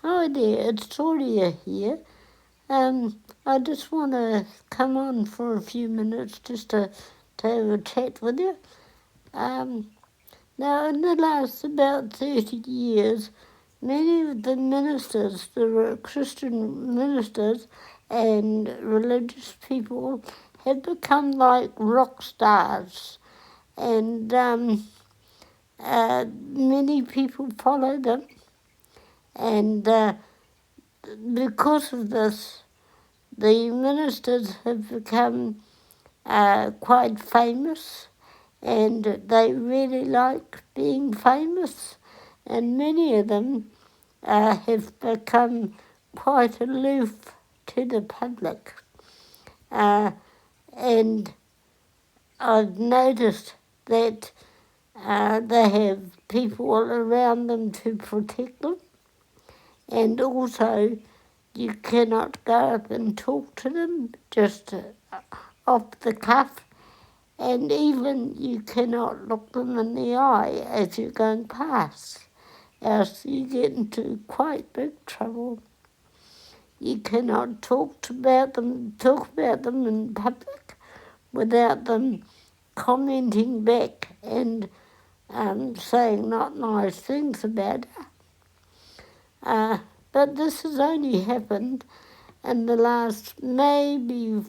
Hi there, it's Toria here. I just want to come on for a few minutes just to have a chat with you. Now, in the last about 30 years, many of the ministers, the Christian ministers and religious people, have become like rock stars, and many people follow them, and because of this, the ministers have become quite famous, and they really like being famous, and many of them have become quite aloof to the public. And I've noticed that they have people around them to protect them, and also you cannot go up and talk to them just off the cuff, and even you cannot look them in the eye as you're going past, else you get into quite big trouble. You cannot talk about them in public without them commenting back and saying not nice things about it. But this has only happened in the last maybe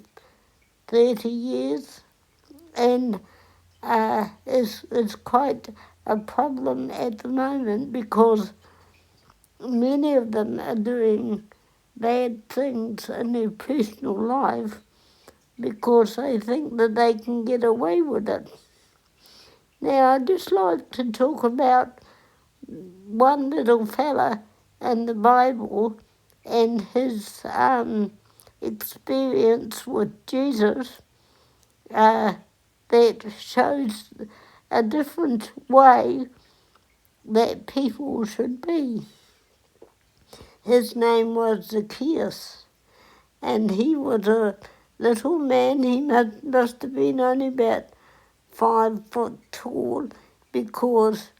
30 years, and is quite a problem at the moment because many of them are doing bad things in their personal life because they think that they can get away with it. Now, I'd just like to talk about one little fella in the Bible and his experience with Jesus that shows a different way that people should be. His name was Zacchaeus, and he was a little man. He must have been only about 5 foot tall, because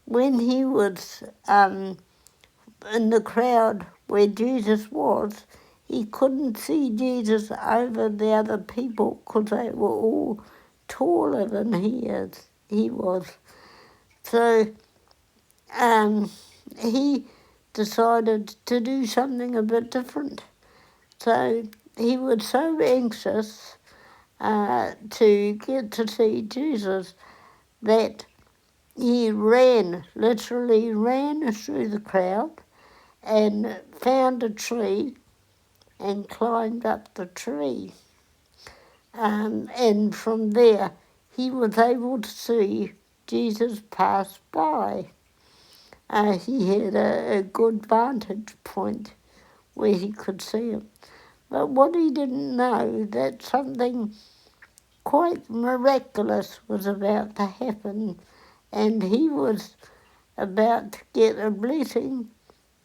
when he was in the crowd where Jesus was, he couldn't see Jesus over the other people because they were all taller than he was. So he decided to do something a bit different. So he was so anxious to get to see Jesus that he literally ran through the crowd and found a tree and climbed up the tree. And from there, he was able to see Jesus pass by. He had a good vantage point where he could see him. But what he didn't know, that something quite miraculous was about to happen, and he was about to get a blessing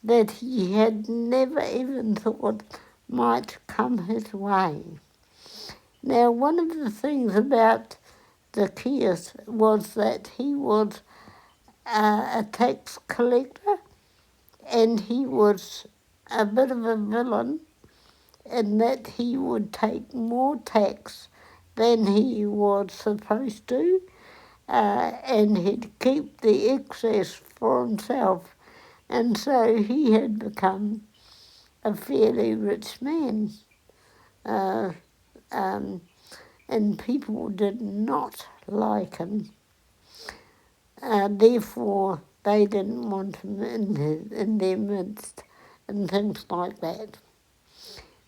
that he had never even thought might come his way. Now, one of the things about Zacchaeus was that he was a tax collector, and he was a bit of a villain in that he would take more tax than he was supposed to, and he'd keep the excess for himself. And so he had become a fairly rich man. And people did not like him. Therefore, they didn't want him in their midst and things like that.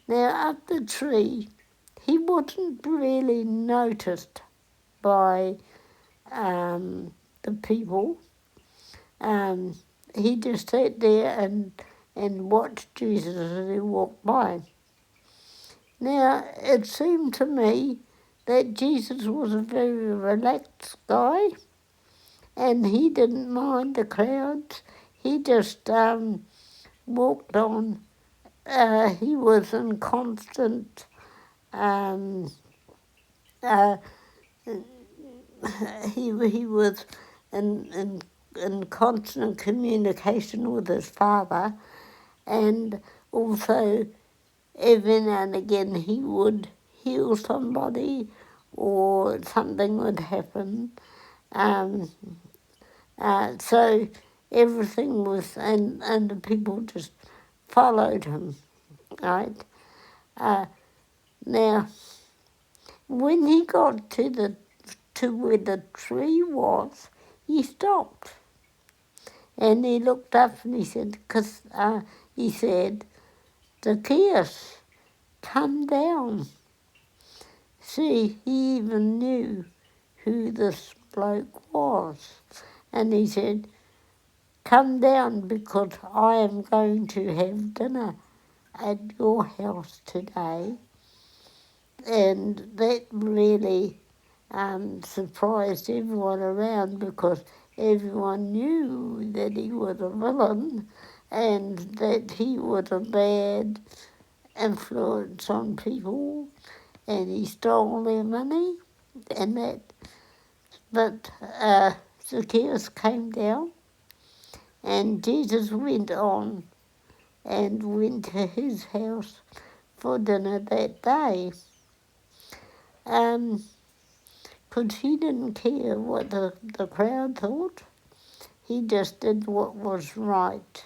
Now, up the tree, he wasn't really noticed by the people. He just sat there and watched Jesus as he walked by. Now, it seemed to me that Jesus was a very relaxed guy, and he didn't mind the crowds. He just walked on. He was in constant he was in constant communication with his father, And also, every now and again, he would heal somebody or something would happen. Um, so everything was, and the people just followed him, right? Now, when he got to where the tree was, he stopped. And he looked up and he said, he said, Zacchaeus, come down. See, he even knew who this bloke was. And he said, come down because I am going to have dinner at your house today. And that really surprised everyone around because everyone knew that he was a villain and that he was a bad influence on people and he stole their money and that. But Zacchaeus came down and Jesus went on and went to his house for dinner that day. Because he didn't care what the crowd thought. He just did what was right.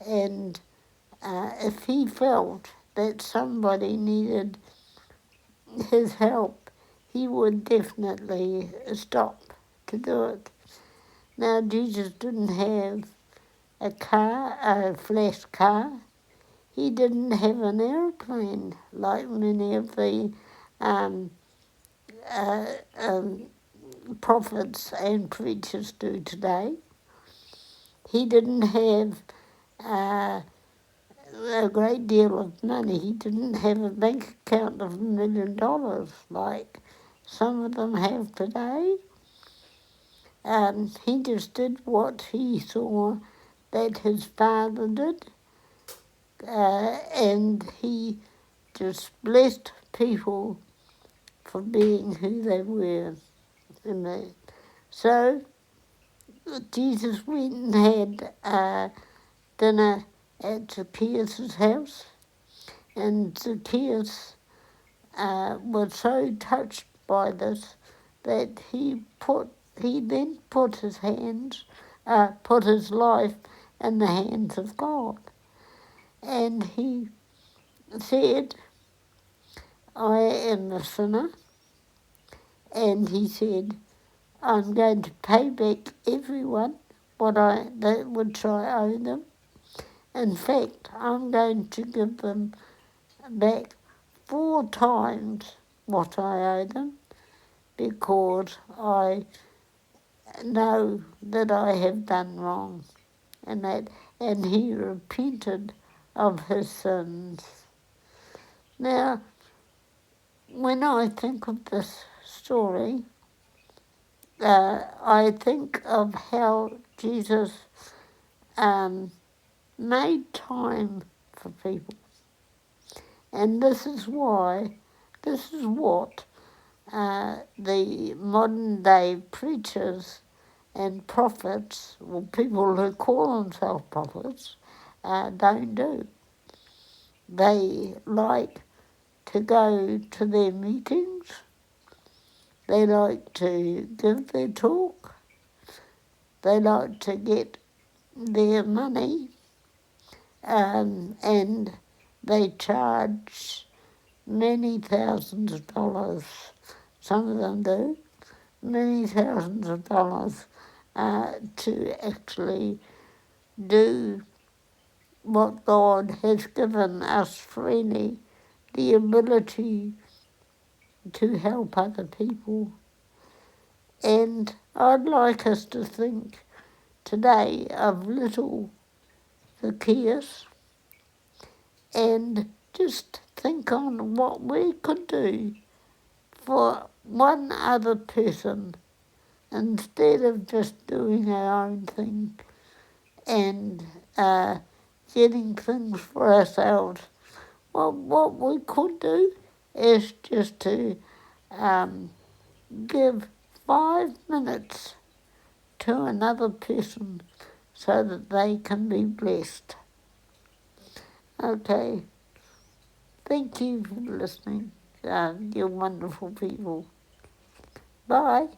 And if he felt that somebody needed his help, he would definitely stop to do it. Now, Jesus didn't have a flash car. He didn't have an airplane like many of the um, uh, um, prophets and preachers do today. He didn't have uh, a great deal of money. He didn't have a bank account of $1 million like some of them have today. He just did what he saw that his father did, and he just blessed people for being who they were. So Jesus went and had dinner at Zacchaeus' house, and Zacchaeus was so touched by this that he then put his life in the hands of God, and he said, "I am a sinner," and he said, "I'm going to pay back everyone which I owe them. In fact, I'm going to give them back 4 times what I owe them because I know that I have done wrong." And he repented of his sins. Now, when I think of this story, I think of how Jesus made time for people. And this is what the modern day preachers and prophets, or people who call themselves prophets, don't do. They like to go to their meetings, they like to give their talk, they like to get their money, and they charge many thousands of dollars, some of them do, many thousands of dollars to actually do what God has given us freely, the ability to help other people. And I'd like us to think today of little Zacchaeus and just think on what we could do for one other person instead of just doing our own thing and getting things for ourselves. Well, what we could do is just to give 5 minutes to another person so that they can be blessed. Okay. Thank you for listening. You're wonderful people. Bye.